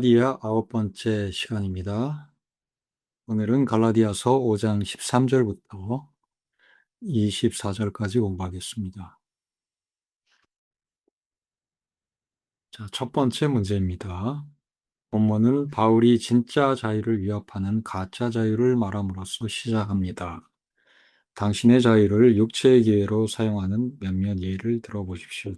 갈라디아 9번째 시간입니다. 오늘은 갈라디아서 5장 13절부터 24절까지 공부하겠습니다. 자, 첫 번째 문제입니다. 본문은 바울이 진짜 자유를 위협하는 가짜 자유를 말함으로써 시작합니다. 당신의 자유를 육체의 기회로 사용하는 몇몇 예를 들어보십시오.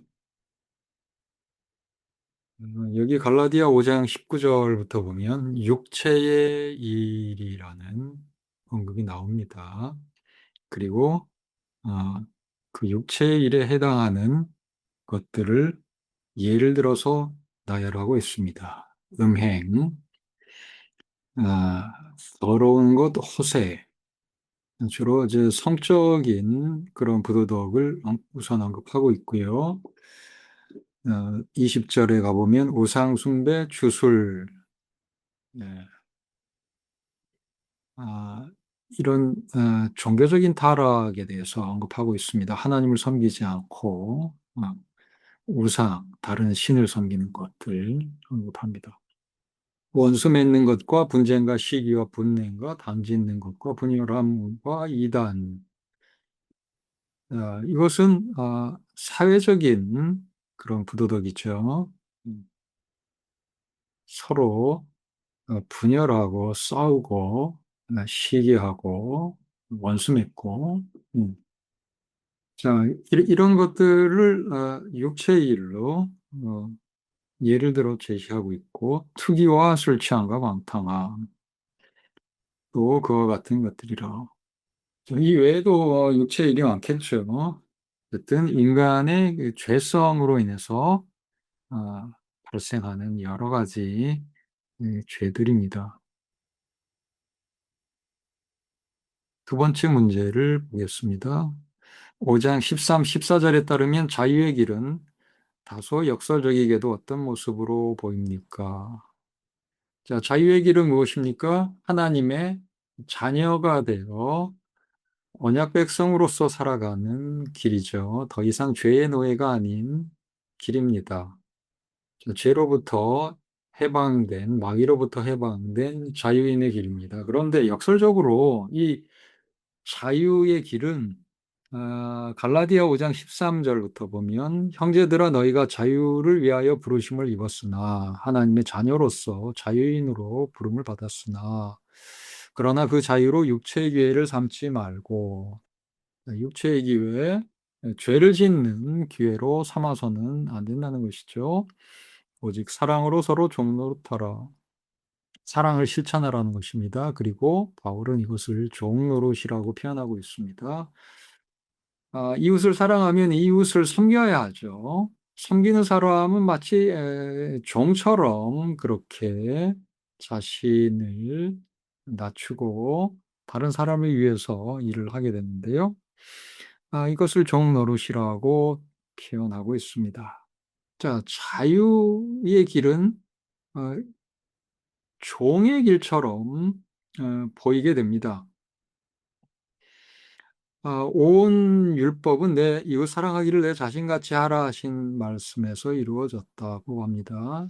여기 갈라디아 5장 19절부터 보면 육체의 일이라는 언급이 나옵니다. 그리고 그 육체의 일에 해당하는 것들을 예를 들어서 나열하고 있습니다. 음행, 더러운 것, 호세, 주로 이제 성적인 그런 부도덕을 우선 언급하고 있고요. 20절에 가보면 우상 숭배, 주술, 네. 이런 종교적인 타락에 대해서 언급하고 있습니다. 하나님을 섬기지 않고 우상, 다른 신을 섬기는 것들 언급합니다. 원수 맺는 것과 분쟁과 시기와 분냉과 담짓는 것과 분열함과 이단, 이것은 사회적인 그런 부도덕이죠. 서로 분열하고 싸우고 시기하고 원수 맺고 자, 이런 것들을 육체의 일로 예를 들어 제시하고 있고, 투기와 술 취함과 방탕함, 또 그와 같은 것들이라. 이 외에도 육체의 일이 많겠죠. 어쨌든 인간의 그 죄성으로 인해서 발생하는 여러 가지 죄들입니다. 두 번째 문제를 보겠습니다. 5장 13, 14절에 따르면 자유의 길은 다소 역설적이게도 어떤 모습으로 보입니까? 자, 자유의 길은 무엇입니까? 하나님의 자녀가 되어 언약 백성으로서 살아가는 길이죠. 더 이상 죄의 노예가 아닌 길입니다. 죄로부터 해방된, 마귀로부터 해방된 자유인의 길입니다. 그런데 역설적으로 이 자유의 길은 갈라디아 5장 13절부터 보면 형제들아 너희가 자유를 위하여 부르심을 입었으나 하나님의 자녀로서 자유인으로 부름을 받았으나 그러나 그 자유로 육체의 기회를 삼지 말고 육체의 기회, 죄를 짓는 기회로 삼아서는 안 된다는 것이죠. 오직 사랑으로 서로 종노릇하라. 사랑을 실천하라는 것입니다. 그리고 바울은 이것을 종노릇이라고 표현하고 있습니다. 이웃을 사랑하면 이웃을 섬겨야 하죠. 섬기는 사람은 마치 종처럼 그렇게 자신을 낮추고 다른 사람을 위해서 일을 하게 되는데요. 이것을 종노릇이라고 표현하고 있습니다. 자, 자유의 길은 어, 종의 길처럼 보이게 됩니다. 온 율법은 내 이웃 사랑하기를 내 자신같이 하라 하신 말씀에서 이루어졌다고 합니다.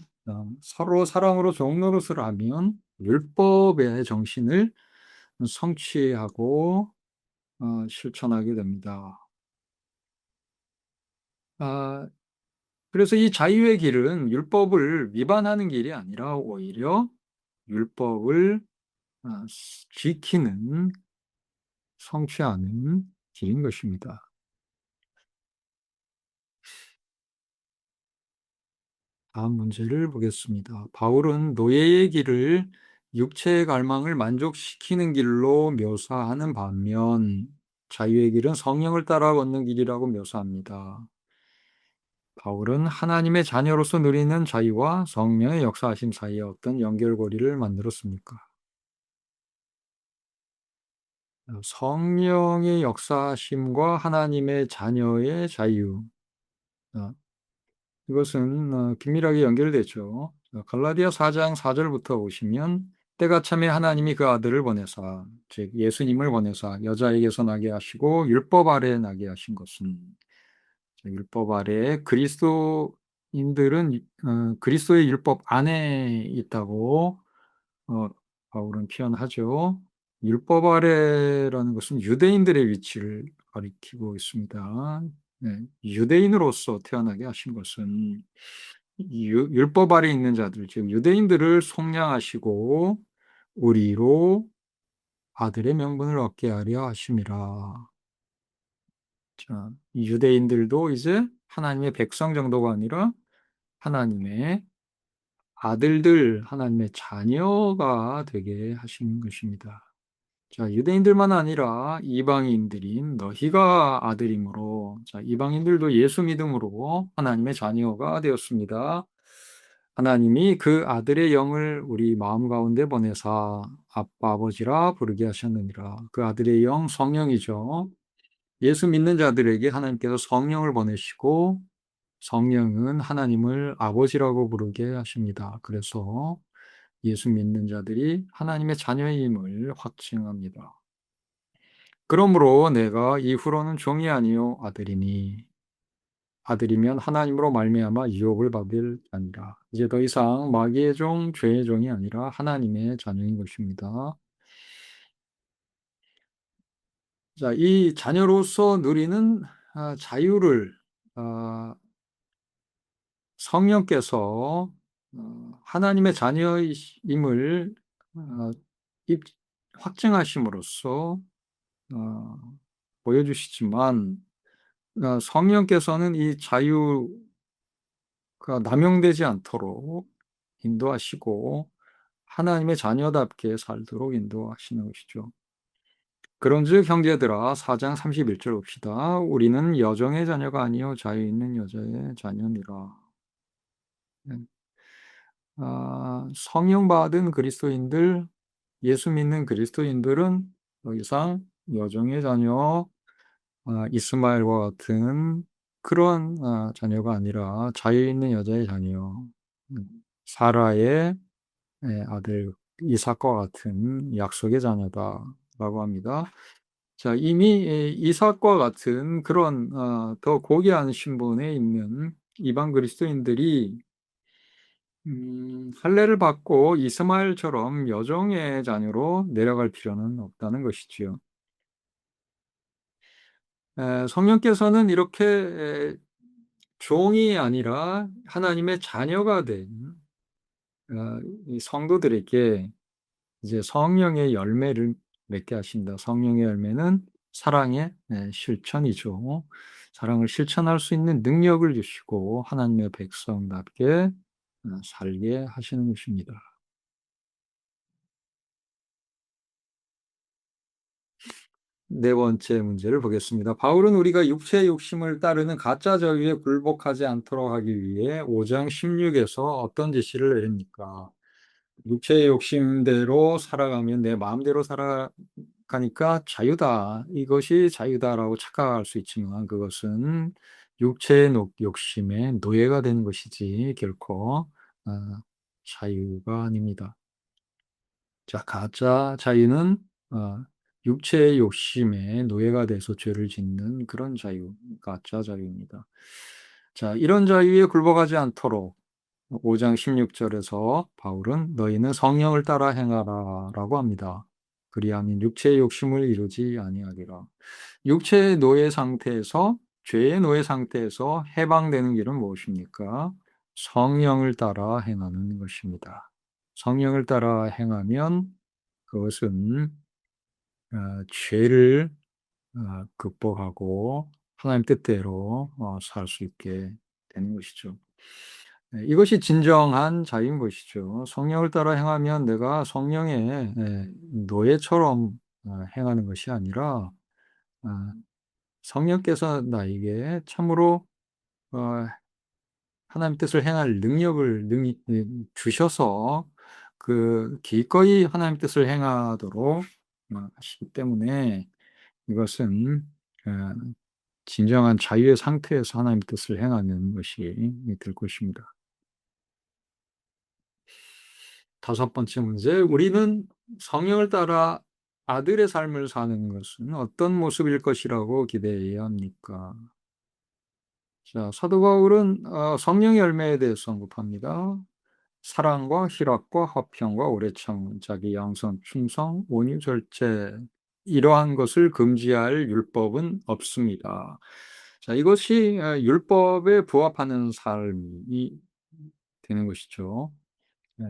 서로 사랑으로 종노릇을 하면 율법의 정신을 성취하고 실천하게 됩니다. 아, 그래서 이 자유의 길은 율법을 위반하는 길이 아니라 오히려 율법을 지키는, 성취하는 길인 것입니다. 다음 문제를 보겠습니다. 바울은 노예의 길을 육체의 갈망을 만족시키는 길로 묘사하는 반면 자유의 길은 성령을 따라 걷는 길이라고 묘사합니다. 바울은 하나님의 자녀로서 누리는 자유와 성령의 역사하심 사이에 어떤 연결고리를 만들었습니까? 성령의 역사하심과 하나님의 자녀의 자유. 어, 이것은 긴밀하게 연결되죠. 갈라디아 4장 4절부터 보시면 때가 참에 하나님이 그 아들을 보내사 즉 예수님을 보내사 여자에게서 나게 하시고 율법 아래에 나게 하신 것은 율법 아래에 그리스도 인들은 그리스도의 율법 안에 있다고 바울은 표현하죠. 율법 아래라는 것은 유대인들의 위치를 가리키고 있습니다. 네, 유대인으로서 태어나게 하신 것은 율법 아래 있는 자들, 즉 유대인들을 속량하시고 우리로 아들의 명분을 얻게 하려 하심이라. 자, 이 유대인들도 이제 하나님의 백성 정도가 아니라 하나님의 아들들, 하나님의 자녀가 되게 하신 것입니다. 자, 유대인들만 아니라 이방인들인 너희가 아들이므로, 자, 이방인들도 예수 믿음으로 하나님의 자녀가 되었습니다. 하나님이 그 아들의 영을 우리 마음 가운데 보내사 아빠 아버지라 부르게 하셨느니라. 그 아들의 영 성령이죠. 예수 믿는 자들에게 하나님께서 성령을 보내시고 성령은 하나님을 아버지라고 부르게 하십니다. 그래서 예수 믿는 자들이 하나님의 자녀임을 확증합니다. 그러므로 내가 이후로는 종이 아니요 아들이니 아들이면 하나님으로 말미암아 유업을 받을 자니라. 이제 더 이상 마귀의 종, 죄의 종이 아니라 하나님의 자녀인 것입니다. 자, 이 자녀로서 누리는 자유를 성령께서 하나님의 자녀임을 어, 확증하심으로써 어, 보여주시지만 성령께서는 이 자유가 남용되지 않도록 인도하시고 하나님의 자녀답게 살도록 인도하시는 것이죠. 그런즉 형제들아 4장 31절 봅시다. 우리는 여종의 자녀가 아니요 자유 있는 여자의 자녀니라. 성령 받은 그리스도인들, 예수 믿는 그리스도인들은 더 이상 여종의 자녀, 이스마엘과 같은 그런 자녀가 아니라 자유 있는 여자의 자녀, 사라의 아들 이삭과 같은 약속의 자녀다라고 합니다. 자, 이미 이삭과 같은 그런 더 고귀한 신분에 있는 이방 그리스도인들이 할례를 받고 이스마엘처럼 여종의 자녀로 내려갈 필요는 없다는 것이지요. 성령께서는 이렇게 종이 아니라 하나님의 자녀가 된 이 성도들에게 이제 성령의 열매를 맺게 하신다. 성령의 열매는 사랑의 실천이죠. 사랑을 실천할 수 있는 능력을 주시고 하나님의 백성답게 살게 하시는 것입니다. 네 번째 문제를 보겠습니다. 바울은 우리가 육체의 욕심을 따르는 가짜 자유에 굴복하지 않도록 하기 위해 5장 16에서 어떤 지시를 내립니까? 육체의 욕심대로 살아가면 내 마음대로 살아가니까 자유다. 이것이 자유다라고 착각할 수 있지만 그것은 육체의 욕심의 노예가 되는 것이지 결코 자유가 아닙니다. 자, 가짜 자유는 육체의 욕심에 노예가 돼서 죄를 짓는 그런 자유, 가짜 자유입니다. 자, 이런 자유에 굴복하지 않도록 5장 16절에서 바울은 너희는 성령을 따라 행하라 라고 합니다. 그리하면 육체의 욕심을 이루지 아니하리라. 육체의 노예 상태에서 죄의 노예 상태에서 해방되는 길은 무엇입니까? 성령을 따라 행하는 것입니다. 성령을 따라 행하면 그것은 죄를 극복하고 하나님 뜻대로 살 수 있게 되는 것이죠. 이것이 진정한 자유인 것이죠. 성령을 따라 행하면 내가 성령의 노예처럼 행하는 것이 아니라 성령께서 나에게 참으로 어, 하나님 뜻을 행할 능력을 주셔서 그 기꺼이 하나님 뜻을 행하도록 하시기 때문에 이것은 어, 진정한 자유의 상태에서 하나님 뜻을 행하는 것이 될 것입니다. 다섯 번째 문제, 우리는 성령을 따라 아들의 삶을 사는 것은 어떤 모습일 것이라고 기대해야 합니까? 자, 사도 바울은 성령의 열매에 대해서 언급합니다. 사랑과 희락과 화평과 오래 참음, 자기 양선, 충성, 온유, 절제 이러한 것을 금지할 율법은 없습니다. 자, 이것이 율법에 부합하는 삶이 되는 것이죠.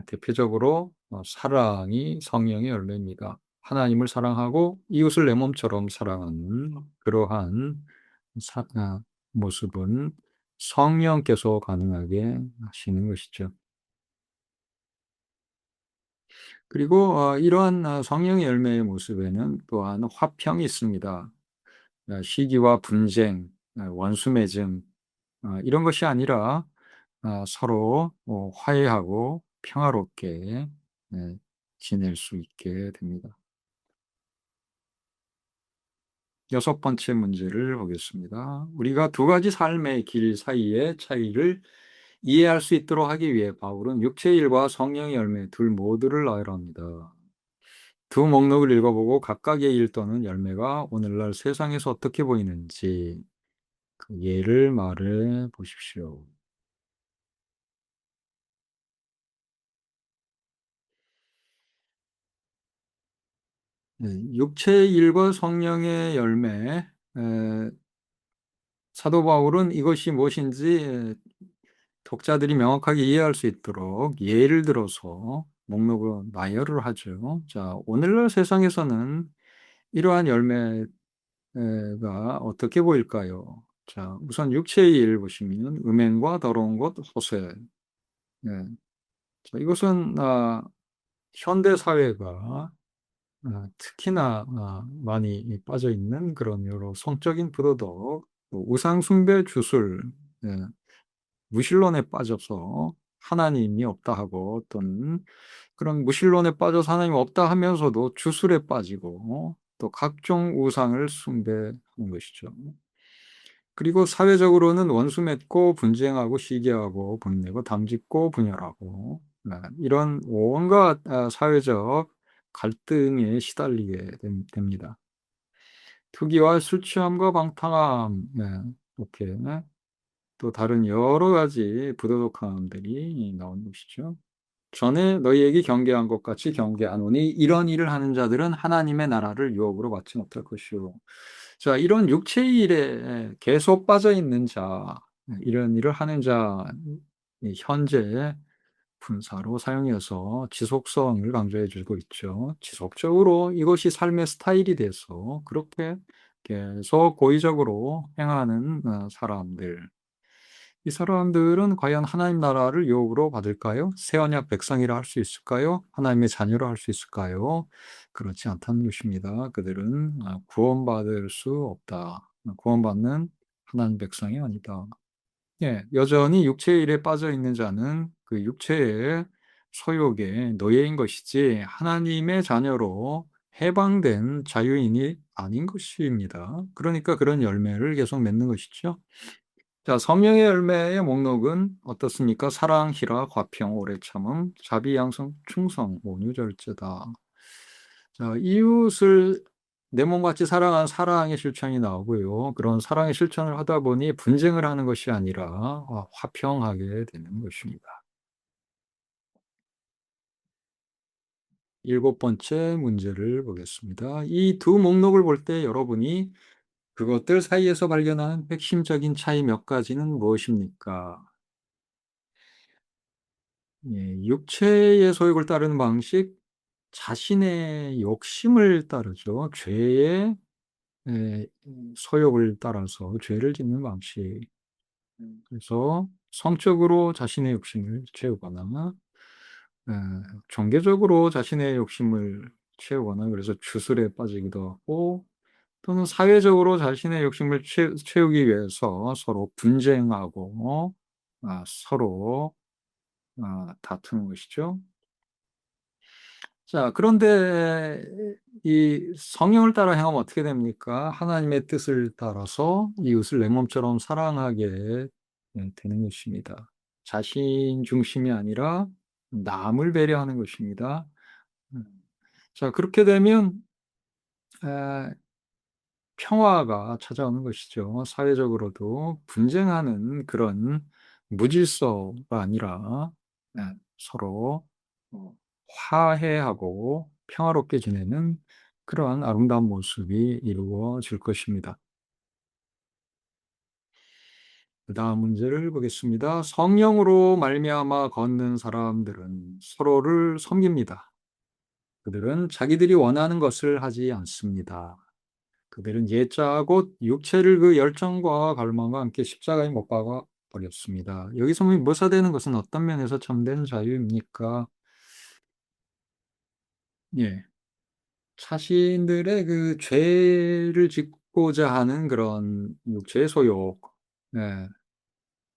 대표적으로 사랑이 성령의 열매입니다. 하나님을 사랑하고 이웃을 내 몸처럼 사랑하는 그러한 모습은 성령께서 가능하게 하시는 것이죠. 그리고 이러한 성령의 열매의 모습에는 또한 화평이 있습니다. 시기와 분쟁, 원수 맺음 이런 것이 아니라 서로 화해하고 평화롭게 예, 지낼 수 있게 됩니다. 여섯 번째 문제를 보겠습니다. 우리가 두 가지 삶의 길 사이의 차이를 이해할 수 있도록 하기 위해 바울은 육체의 일과 성령의 열매 둘 모두를 나열합니다. 두 목록을 읽어보고 각각의 일 또는 열매가 오늘날 세상에서 어떻게 보이는지 그 예를 말해 보십시오. 네, 육체의 일과 성령의 열매, 사도 바울은 이것이 무엇인지 독자들이 명확하게 이해할 수 있도록 예를 들어서 목록을 나열을 하죠. 자, 오늘날 세상에서는 이러한 열매가 어떻게 보일까요? 자, 우선 육체의 일 보시면 음행과 더러운 것, 호세. 네. 자, 이것은 현대 사회가 특히나 많이 빠져 있는 그런 여러 성적인 부도덕, 또 우상 숭배, 주술, 예, 무신론에 빠져서 하나님이 없다 하고 어떤 그런 무신론에 빠져서 하나님 없다 하면서도 주술에 빠지고 또 각종 우상을 숭배하는 것이죠. 그리고 사회적으로는 원수 맺고 분쟁하고 시기하고 분내고 당짓고 분열하고 이런 온갖 사회적 갈등에 시달리게 됩니다. 투기와 술 취함과 방탕함, 이렇게 또 다른 여러 가지 부도덕함들이 나오는 것이죠. 전에 너희에게 경계한 것 같이 경계하노니 이런 일을 하는 자들은 하나님의 나라를 유업으로 받지 못할 것이요. 자, 이런 육체의 일에 계속 빠져 있는 자, 이런 일을 하는 자, 현재 분사로 사용해서 지속성을 강조해 주고 있죠. 지속적으로 이것이 삶의 스타일이 돼서 그렇게 계속 고의적으로 행하는 사람들. 이 사람들은 과연 하나님 나라를 유업으로 받을까요? 새 언약 백성이라 할 수 있을까요? 하나님의 자녀로 할 수 있을까요? 그렇지 않다는 것입니다. 그들은 구원받을 수 없다. 구원받는 하나님 백성이 아니다. 예, 여전히 육체의 일에 빠져 있는 자는 그 육체의 소욕의 노예인 것이지 하나님의 자녀로 해방된 자유인이 아닌 것입니다. 그러니까 그런 열매를 계속 맺는 것이죠. 자, 성령의 열매의 목록은 어떻습니까? 사랑, 희락, 화평, 오래 참음, 자비, 양성, 충성, 온유, 절제다. 자, 이웃을 내 몸같이 사랑하는 사랑의 실천이 나오고요. 그런 사랑의 실천을 하다 보니 분쟁을 하는 것이 아니라 화평하게 되는 것입니다. 일곱 번째 문제를 보겠습니다. 이 두 목록을 볼 때 여러분이 그것들 사이에서 발견하는 핵심적인 차이 몇 가지는 무엇입니까? 예, 육체의 소욕을 따르는 방식, 자신의 욕심을 따르죠. 죄의 소욕을 따라서 죄를 짓는 방식. 그래서 성적으로 자신의 욕심을 채우거나 에, 종교적으로 자신의 욕심을 채우거나 그래서 주술에 빠지기도 하고 또는 사회적으로 자신의 욕심을 채우기 위해서 서로 분쟁하고 서로 다투는 것이죠. 자, 그런데 이 성령을 따라 행하면 어떻게 됩니까? 하나님의 뜻을 따라서 이웃을 내 몸처럼 사랑하게 되는 것입니다. 자신 중심이 아니라 남을 배려하는 것입니다. 음. 자, 그렇게 되면 평화가 찾아오는 것이죠. 사회적으로도 분쟁하는 그런 무질서가 아니라 서로 화해하고 평화롭게 지내는 그러한 아름다운 모습이 이루어질 것입니다. 그다음 문제를 보겠습니다. 성령으로 말미암아 걷는 사람들은 서로를 섬깁니다. 그들은 자기들이 원하는 것을 하지 않습니다. 그들은 옛자 곧 육체를 그 열정과 갈망과 함께 십자가에 못 박아 버렸습니다. 여기서 묘사되는 것은 어떤 면에서 참된 자유입니까? 예. 자신들의 그 죄를 짓고자 하는 그런 육체의 소욕, 예,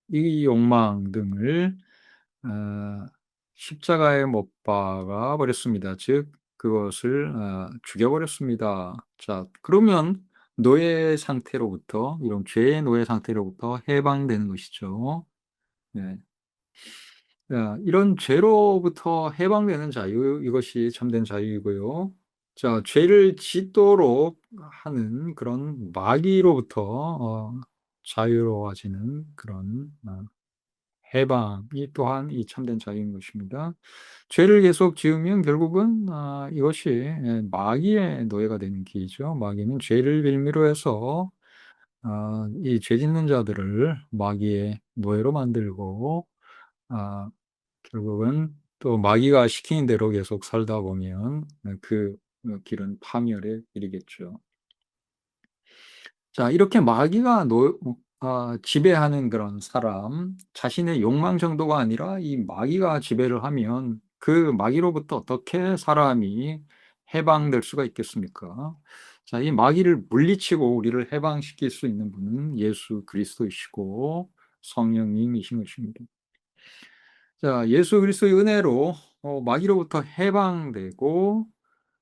이 욕망 등을 십자가에 못 박아 버렸습니다. 즉 그것을 죽여 버렸습니다. 자, 그러면 노예 상태로부터, 이런 죄의 노예 상태로부터 해방되는 것이죠. 네. 이런 죄로부터 해방되는 자유, 이것이 참된 자유이고요. 자, 죄를 짓도록 하는 그런 마귀로부터 자유로워지는 그런 해방이 또한 이 참된 자유인 것입니다. 죄를 계속 지으면 결국은 이것이 마귀의 노예가 되는 길이죠. 마귀는 죄를 빌미로 해서 이 죄 짓는 자들을 마귀의 노예로 만들고 결국은 또 마귀가 시키는 대로 계속 살다 보면 그 길은 파멸에 이르겠죠. 자, 이렇게 마귀가 지배하는 그런 사람, 자신의 욕망 정도가 아니라 이 마귀가 지배를 하면 그 마귀로부터 어떻게 사람이 해방될 수가 있겠습니까? 자, 이 마귀를 물리치고 우리를 해방시킬 수 있는 분은 예수 그리스도이시고 성령님이신 것입니다. 자, 예수 그리스도의 은혜로 마귀로부터 해방되고,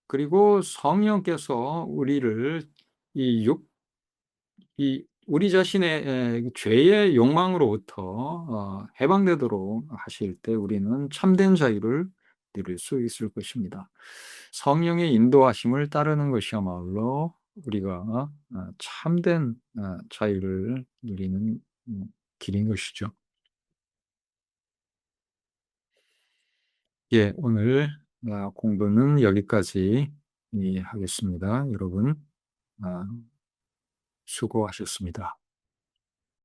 그리고 성령께서 우리를 이 우리 자신의 죄의 욕망으로부터 해방되도록 하실 때 우리는 참된 자유를 누릴 수 있을 것입니다. 성령의 인도하심을 따르는 것이야말로 우리가 참된 자유를 누리는 길인 것이죠. 예, 오늘 공부는 여기까지 하겠습니다. 여러분, 아, 수고하셨습니다.